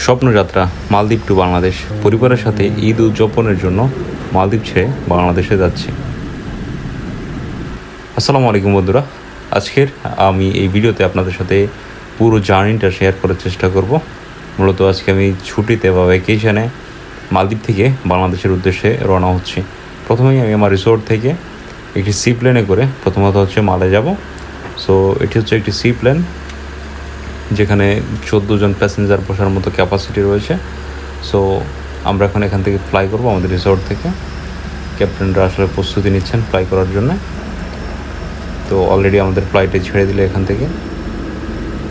স্বপ্নযাত্রা মালদ্বীপ টু বাংলাদেশ পরিবারের সাথে ঈদ উদযাপনের জন্য মালদ্বীপ ছেড়ে বাংলাদেশে যাচ্ছি। আসসালামু আলাইকুম বন্ধুরা, আজকের আমি এই ভিডিওতে আপনাদের সাথে পুরো জার্নিটা শেয়ার করার চেষ্টা করব। মূলত আজকে আমি ছুটিতে বা ভ্যাকেশনে মালদ্বীপ থেকে বাংলাদেশের উদ্দেশ্যে রওনা হচ্ছি। প্রথমেই আমি আমার রিসোর্ট থেকে একটি সি প্লেনে করে প্রথমত হচ্ছে মালে যাব। সো এটি হচ্ছে একটি সি প্লেন, যেখানে 14 জন প্যাসেঞ্জার বসার মতো ক্যাপাসিটি রয়েছে। সো আমরা এখন এখান থেকে ফ্লাই করব আমাদের রিসোর্ট থেকে। ক্যাপ্টেনরা আসলে প্রস্তুতি নিচ্ছেন ফ্লাই করার জন্য। তো অলরেডি আমাদের ফ্লাইটে ছেড়ে দিলে এখান থেকে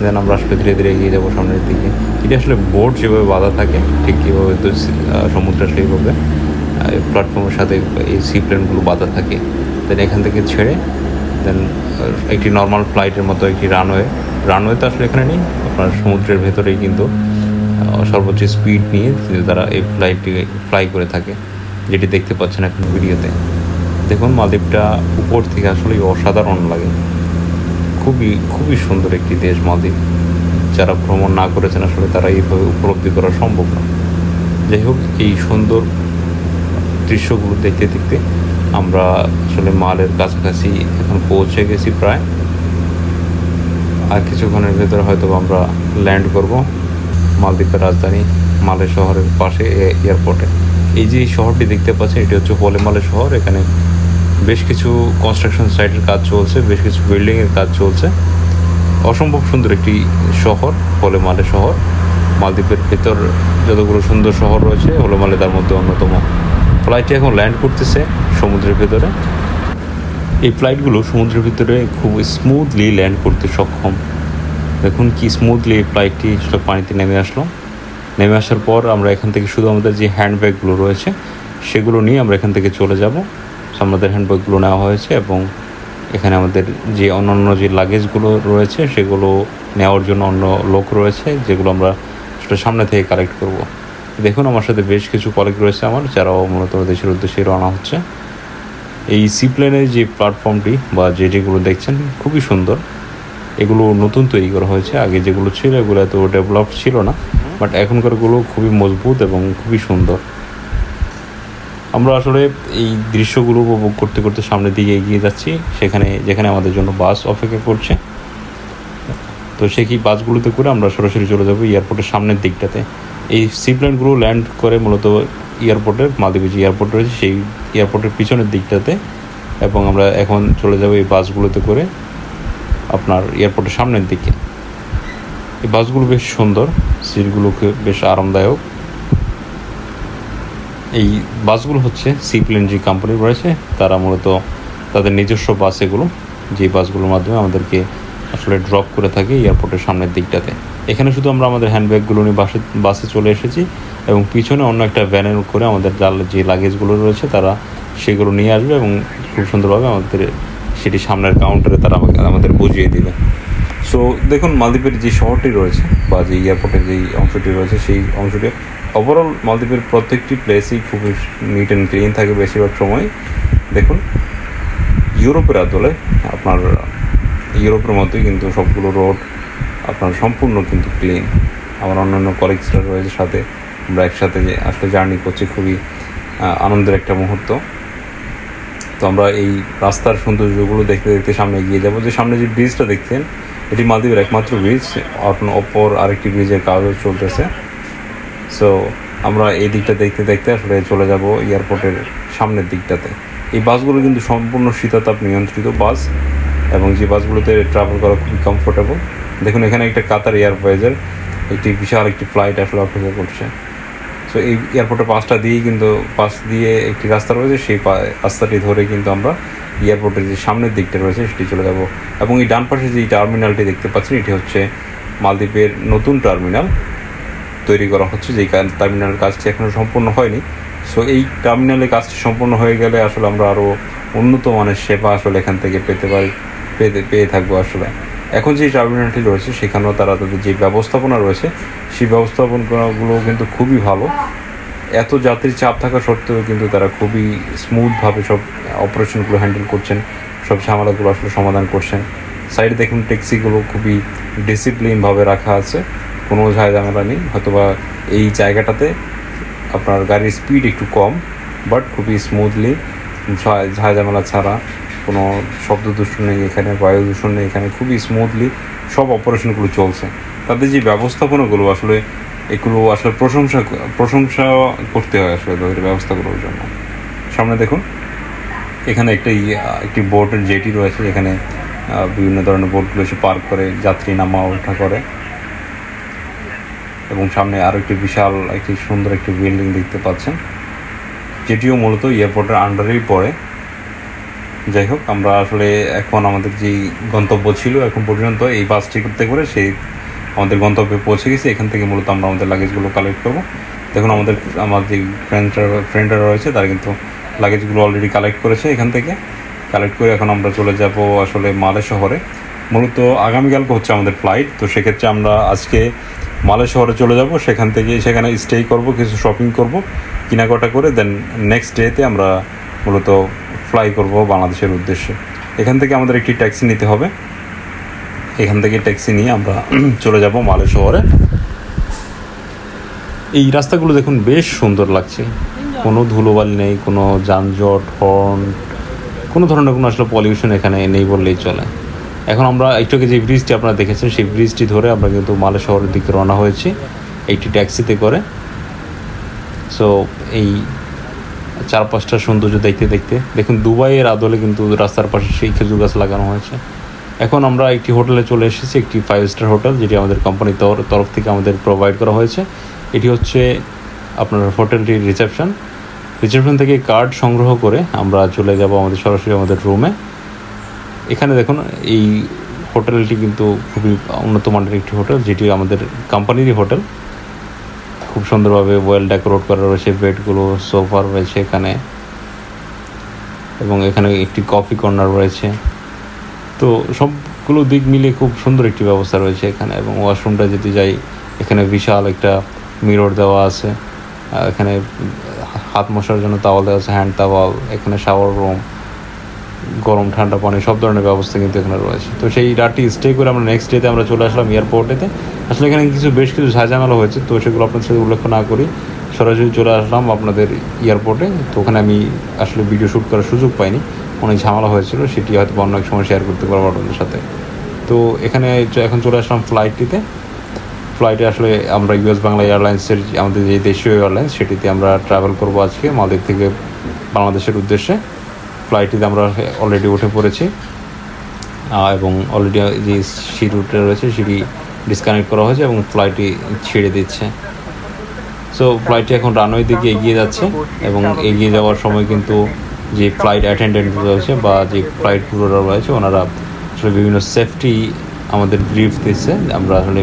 দেন আমরা আসলে ধীরে ধীরে এগিয়ে যাবো সামনের দিকে। এটি আসলে বোট যেভাবে বাঁধা থাকে ঠিক কীভাবে তো সমুদ্রে সেইভাবে প্ল্যাটফর্মের সাথে এই সি প্লেনগুলো বাঁধা থাকে। দেন এখান থেকে ছেড়ে দেন একটি নর্মাল ফ্লাইটের মতো একটি রানওয়ে তো আসলে এখানে নেই, আপনার সমুদ্রের ভেতরেই কিন্তু সর্বোচ্চ স্পিড নিয়ে কিন্তু তারা এই ফ্লাইটটি ফ্লাই করে থাকে, যেটি দেখতে পাচ্ছেন এখন ভিডিওতে। দেখুন মালদ্বীপটা উপর থেকে আসলে অসাধারণ লাগে, খুবই সুন্দর একটি দেশ মালদ্বীপ। যারা ভ্রমণ না করেছেন আসলে তারা এইভাবে উপলব্ধি করা সম্ভব না। যাই হোক, এই সুন্দর দৃশ্যগুলো দেখতে দেখতে আমরা আসলে মালের কাছাকাছি এখন পৌঁছে গেছি প্রায়। আর কিছুক্ষণের ভেতরে হয়তো আমরা ল্যান্ড করব মালদ্বীপের রাজধানী মালে শহরের পাশে এয়ারপোর্টে। এই যে শহরটি দেখতে পাচ্ছেন এটি হচ্ছে পলে মালে শহর। এখানে বেশ কিছু কনস্ট্রাকশন সাইটের কাজ চলছে, বেশ কিছু বিল্ডিংয়ের কাজ চলছে। অসম্ভব সুন্দর একটি শহর পলে মালে শহর। মালদ্বীপের ভেতর যতগুলো সুন্দর শহর রয়েছে পলে মালে তার মধ্যে অন্যতম। ফ্লাইটটি এখন ল্যান্ড করতেছে সমুদ্রের ভেতরে। এই ফ্লাইটগুলো সমুদ্রের ভিতরে খুব স্মুথলি ল্যান্ড করতে সক্ষম। দেখুন কি স্মুথলি এই ফ্লাইটটি পানিতে নেমে আসলো। নেমে আসার পর আমরা এখান থেকে শুধু আমাদের যে হ্যান্ডব্যাগগুলো রয়েছে সেগুলো নিয়ে আমরা এখান থেকে চলে যাব। আমাদের হ্যান্ডব্যাগগুলো নেওয়া হয়েছে এবং এখানে আমাদের যে অন্যান্য যে লাগেজগুলো রয়েছে সেগুলো নেওয়ার জন্য অন্য লোক রয়েছে, যেগুলো আমরা সেটা সামনে থেকে কালেক্ট করব। দেখুন আমার সাথে বেশ কিছু কলিগ রয়েছে আমার, যারাও মূলত দেশের উদ্দেশ্যে রওনা হচ্ছে। এই সি প্লেনের যে প্ল্যাটফর্মটি বা যেগুলো দেখছেন খুবই সুন্দর। এগুলো নতুন তৈরি করা হয়েছে, আগে যেগুলো ছিল এগুলো এত ডেভেলপ ছিল না, বাট এখনকারগুলো খুবই মজবুত এবং খুবই সুন্দর। আমরা আসলে এই দৃশ্যগুলো উপভোগ করতে করতে সামনের দিকে এগিয়ে যাচ্ছি, যেখানে আমাদের জন্য বাস অপেক্ষা করছে। তো সেই বাসগুলোতে করে আমরা সরাসরি চলে যাব এয়ারপোর্টের সামনের দিকটাতে। এই সি প্লেনগুলো ল্যান্ড করে মূলত এয়ারপোর্টের মালদ্বীপে যে এয়ারপোর্ট রয়েছে সেই এয়ারপোর্টের পিছনের দিকটাতে, এবং আমরা এখন চলে যাব এই বাসগুলোতে করে আপনার এয়ারপোর্টের সামনের দিকে। এই বাসগুলো বেশ সুন্দর, সিটগুলোকে বেশ আরামদায়ক। এই বাসগুলো হচ্ছে সি প্লেন যে কোম্পানি রয়েছে তারা মূলত তাদের নিজস্ব বাস, এগুলো যে বাসগুলোর মাধ্যমে আমাদেরকে আসলে ড্রপ করে থাকে এয়ারপোর্টের সামনের দিকটাতে। এখানে শুধু আমরা আমাদের হ্যান্ডব্যাগগুলো নিয়ে বাসে চলে এসেছি এবং পিছনে অন্য একটা ভ্যানের করে আমাদের যে লাগেজগুলো রয়েছে তারা সেগুলো নিয়ে আসবে এবং খুব সুন্দরভাবে আমাদের সেটি সামনের কাউন্টারে তারা আমাদের বুঝিয়ে দেবে। সো দেখুন মালদ্বীপের যে শহরটি রয়েছে বা যে এয়ারপোর্টের যেই অংশটি রয়েছে সেই অংশটি ওভারঅল মালদ্বীপের প্রত্যেকটি প্লেসই খুবই নিট অ্যান্ড ক্লিন থাকে বেশিরভাগ সময়। দেখুন ইউরোপের আদলে আপনার ইউরোপের মতোই কিন্তু সবগুলো রোড আপনার সম্পূর্ণ কিন্তু ক্লিন। আমার অন্যান্য কলিগসরা রয়েছে সাথে, আমরা একসাথে আসলে জার্নি করছি, খুবই আনন্দের একটা মুহূর্ত। তো আমরা এই রাস্তার সৌন্দর্যগুলো দেখতে দেখতে সামনে এগিয়ে যাবো। যে সামনে যে ব্রিজটা দেখছেন এটি মালদ্বীপের একমাত্র ব্রিজ, অপর আরেকটি ব্রিজের কাজও চলতেছে। সো আমরা এই দিকটা দেখতে দেখতে আসলে চলে যাব এয়ারপোর্টের সামনের দিকটাতে। এই বাসগুলো কিন্তু সম্পূর্ণ শীতাতাপ নিয়ন্ত্রিত বাস এবং যে বাসগুলোতে ট্রাভেল করা খুবই কমফোর্টেবল। দেখুন এখানে একটা কাতার এয়ারওয়েজের একটি বিশাল একটি ফ্লাইট আসলে অপেক্ষা করছে। সো এই এয়ারপোর্টের পাশ দিয়ে একটি রাস্তা রয়েছে, সেই রাস্তাটি ধরে কিন্তু আমরা এয়ারপোর্টের যে সামনের দিকটা রয়েছে সেটি চলে যাব। এবং এই ডান পাশে যে টার্মিনালটি দেখতে পাচ্ছেন এটি হচ্ছে মালদ্বীপের নতুন টার্মিনাল তৈরি করা হচ্ছে, যেই টার্মিনালের কাজটি এখনও সম্পূর্ণ হয়নি। সো এই টার্মিনালের কাজটি সম্পূর্ণ হয়ে গেলে আসলে আমরা আরও উন্নত মানের সেবা আসলে এখান থেকে পেয়ে থাকবো। আসলে এখন যে টার্মিনালটি রয়েছে সেখানেও তাদের যে ব্যবস্থাপনা রয়েছে সেই ব্যবস্থাপনাগুলো কিন্তু খুবই ভালো। এত যাত্রীর চাপ থাকা সত্ত্বেও কিন্তু তারা খুবই স্মুথভাবে সব অপারেশনগুলো হ্যান্ডেল করছেন, সব ঝামেলাগুলো আসলে সমাধান করছেন। সাইডে দেখুন ট্যাক্সিগুলো খুবই ডিসিপ্লিনভাবে রাখা আছে, কোনো ঝামেলা নেই। হয়তোবা এই জায়গাটাতে আপনার গাড়ির স্পিড একটু কম, বাট খুবই স্মুথলি ঝামেলা ছাড়া, কোনো শব্দ দূষণ নেই এখানে, বায়ু দূষণ নেই এখানে, খুবই স্মুথলি সব অপারেশনগুলো চলছে। তাদের যে ব্যবস্থাপনাগুলো আসলে এগুলো আসলে প্রশংসা করতে হয় আসলে তাদের ব্যবস্থাগুলোর জন্য। সামনে দেখুন এখানে একটি বোটের জেটি রয়েছে, যেখানে বিভিন্ন ধরনের বোটগুলো এসে পার্ক করে, যাত্রী নামা ওঠা করে। এবং সামনে আরও একটি সুন্দর একটি বিল্ডিং দেখতে পাচ্ছেন, যেটিও মূলত এয়ারপোর্টের আন্ডারেই পড়ে। যাই হোক, আমরা আসলে এখন আমাদের যেই গন্তব্য ছিল এখন পর্যন্ত এই বাসটি করতে করে সেই আমাদের গন্তব্যে পৌঁছে গেছি। এখান থেকে মূলত আমরা আমাদের লাগেজগুলো কালেক্ট করবো। দেখুন আমার যে ফ্রেন্ডরা রয়েছে তারা কিন্তু লাগেজগুলো অলরেডি কালেক্ট করেছে। এখান থেকে কালেক্ট করে এখন আমরা চলে যাব আসলে মালে শহরে। মূলত আগামীকালকে হচ্ছে আমাদের ফ্লাইট, তো সেক্ষেত্রে আমরা আজকে মালে শহরে চলে যাব। সেখানে স্টে করব, কিছু শপিং করব, কেনাকাটা করে দেন নেক্সট ডেতে আমরা মূলত ফ্লাই করব বাংলাদেশের উদ্দেশ্যে। এখান থেকে আমাদের একটি ট্যাক্সি নিতে হবে। এখান থেকে ট্যাক্সি নিয়ে আমরা চলে যাব মালে শহরে। এই রাস্তাগুলো দেখুন বেশ সুন্দর লাগছে, কোনো ধুলোবালি নেই, কোনো যানজট, হর্ন, কোনো ধরনের কোনো আসলে পলিউশন এখানে নেই বললেই চলে। এখন আমরা একটু আগে যে ব্রিজটি আপনারা দেখেছেন সেই ব্রিজটি ধরে আমরা কিন্তু মালে শহরের দিকে রওনা হয়েছি একটি ট্যাক্সিতে করে। সো এই চারপাশটা সৌন্দর্য দেখতে দেখতে দেখুন দুবাইয়ের আদলে কিন্তু রাস্তার পাশে সেই খেজুর গাছ লাগানো হয়েছে। এখন আমরা একটি হোটেলে চলে এসেছি, একটি 5 স্টার হোটেল, যেটি আমাদের কোম্পানির তরফ থেকে আমাদের প্রোভাইড করা হয়েছে। এটি হচ্ছে আপনার হোটেলটির রিসেপশন থেকে কার্ড সংগ্রহ করে আমরা চলে যাব সরাসরি আমাদের রুমে। এখানে দেখুন এই হোটেলটি কিন্তু খুবই উন্নত মানের একটি হোটেল, যেটি আমাদের কোম্পানিরই হোটেল। খুব সুন্দরভাবে ওয়েল ডেকোরেট করা রয়েছে, বেডগুলো, সোফা রয়েছে এখানে, এবং এখানে একটি কফি কর্নার রয়েছে। তো সবগুলো দিক মিলিয়ে খুব সুন্দর একটি ব্যবস্থা রয়েছে এখানে। এবং ওয়াশরুমটা যদি যাই, এখানে বিশাল একটা মিরর দেওয়া আছে, এখানে হাত মশার জন্য তাওয়াল দেওয়া আছে, হ্যান্ড তাওয়াল, এখানে শাওয়ার রুম, গরম ঠান্ডা পানি সব ধরনের ব্যবস্থা কিন্তু এখানে রয়েছে। তো সেই রাতটি স্টে করে আমরা নেক্সট ডেতে আমরা চলে আসলাম এয়ারপোর্টেতে। আসলে এখানে বেশ কিছু ঝামেলা হয়েছে, তো সেগুলো আপনাদের সাথে উল্লেখ না করি সরাসরি চলে আসলাম আপনাদের এয়ারপোর্টে। তো ওখানে আমি আসলে ভিডিও শ্যুট করার সুযোগ পাইনি, অনেক ঝামেলা হয়েছিল, সেটি হয়তো অন্য এক সময় শেয়ার করতে পারবো আপনাদের সাথে। তো এখন চলে আসলাম ফ্লাইটে আসলে আমরা US বাংলা এয়ারলাইন্সের আমাদের যে দেশীয় এয়ারলাইন্স সেটিতে আমরা ট্রাভেল করবো আজকে মালদ্বীপ থেকে বাংলাদেশের উদ্দেশ্যে। ফ্লাইটটিতে আমরা অলরেডি উঠে পড়েছি এবং অলরেডি যে রুটে রয়েছে সেটি ডিসকানেক্ট করা হয়েছে এবং ফ্লাইটটি ছেড়ে দিচ্ছে। সো ফ্লাইটটি এখন রানওয়ে দিকে এগিয়ে যাচ্ছে এবং এগিয়ে যাওয়ার সময় কিন্তু যে ফ্লাইট অ্যাটেন্ডেন্ট রয়েছে বা যে ফ্লাইট ক্রুরা রয়েছে ওনারা আসলে বিভিন্ন সেফটি আমাদের ব্রিফ দিচ্ছে, আমরা আসলে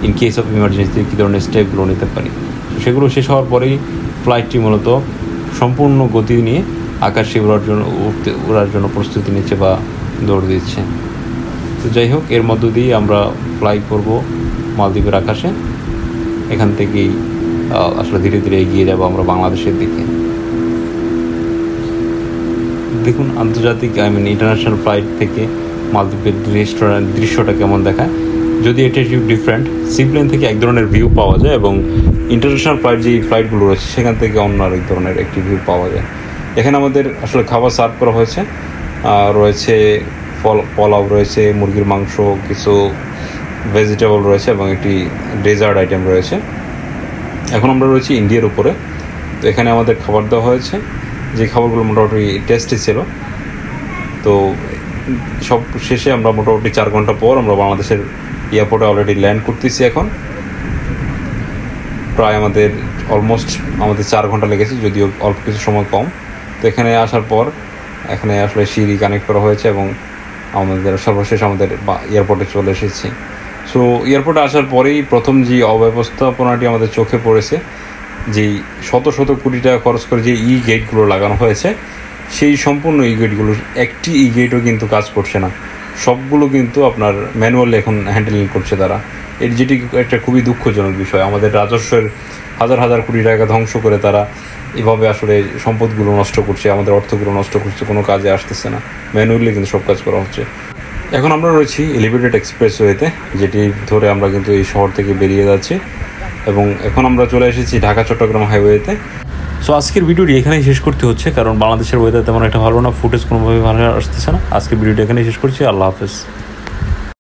ইন কেস অফ ইমার্জেন্সি কী ধরনের স্টেপগুলো নিতে পারি। তো সেগুলো শেষ হওয়ার পরেই ফ্লাইটটি মূলত সম্পূর্ণ গতি নিয়ে আকাশে উড়ার জন্য প্রস্তুতি নিচ্ছে বা দৌড় দিচ্ছে। তো যাই হোক, এর মধ্য দিয়ে আমরা ফ্লাই করব মালদ্বীপের আকাশে। এখান থেকেই আসলে ধীরে ধীরে এগিয়ে যাব আমরা বাংলাদেশের দিকে। দেখুন আন্তর্জাতিক ইন্টারন্যাশনাল ফ্লাইট থেকে মালদ্বীপের দৃশ্যটা কেমন দেখায়। যদি এটা একটু ডিফারেন্ট, সিপ্লেন থেকে এক ধরনের ভিউ পাওয়া যায় এবং ইন্টারন্যাশনাল ফ্লাইটগুলো রয়েছে সেখান থেকে অন্য আরেক ধরনের একটি ভিউ পাওয়া যায়। এখানে আমাদের আসলে খাবার সার্ভ করা হয়েছে, রয়েছে পোলাও রয়েছে, মুরগির মাংস, কিছু ভেজিটেবল রয়েছে এবং একটি ডেজার্ট আইটেম রয়েছে। এখন আমরা রয়েছি ইন্ডিয়ার উপরে। তো এখানে আমাদের খাবার দেওয়া হয়েছে, যে খাবারগুলো মোটামুটি টেস্টি ছিল। তো সব শেষে আমরা মোটামুটি 4 ঘন্টা পর আমরা বাংলাদেশের এয়ারপোর্টে অলরেডি ল্যান্ড করতেছি। এখন প্রায় আমাদের অলমোস্ট 4 ঘন্টা লেগেছে, যদিও অল্প কিছু সময় কম। তো এখানে আসার পর এখানে আসলে সিঁড়ি কানেক্ট করা হয়েছে এবং সর্বশেষ আমাদের এয়ারপোর্টে চলে এসেছি। সো এয়ারপোর্টে আসার পরেই প্রথম যে অব্যবস্থাপনাটি আমাদের চোখে পড়েছে, যেই শত কোটি টাকা খরচ করে যে গেটগুলো লাগানো হয়েছে, সেই সম্পূর্ণ গেটগুলোর একটি গেটও কিন্তু কাজ করছে না। সবগুলো কিন্তু আপনার ম্যানুয়ালি এখন হ্যান্ডেলিং করছে তারা। যেটি একটা খুবই দুঃখজনক বিষয়। আমাদের রাজস্বের হাজার কোটি টাকা ধ্বংস করে তারা এভাবে আসলে সম্পদগুলো নষ্ট করছে, আমাদের অর্থগুলো নষ্ট করছে, কোনো কাজে আসতেছে না। ম্যানুয়ালি কিন্তু সব কাজ করা হচ্ছে। এখন আমরা রয়েছি এলিভেটেড এক্সপ্রেসওয়েতে, যেটি ধরে আমরা কিন্তু এই শহর থেকে বেরিয়ে যাচ্ছি এবং এখন আমরা চলে এসেছি ঢাকা চট্টগ্রাম হাইওয়েতে। সো আজকের ভিডিওটি এখানেই শেষ করতে হচ্ছে, কারণ বাংলাদেশের ওয়েদার তেমন একটা ভালো না, ফুটেজ কোনোভাবে ভালো আসতেছে না। আজকের ভিডিওটি এখানেই শেষ করছি। আল্লাহ হাফেজ।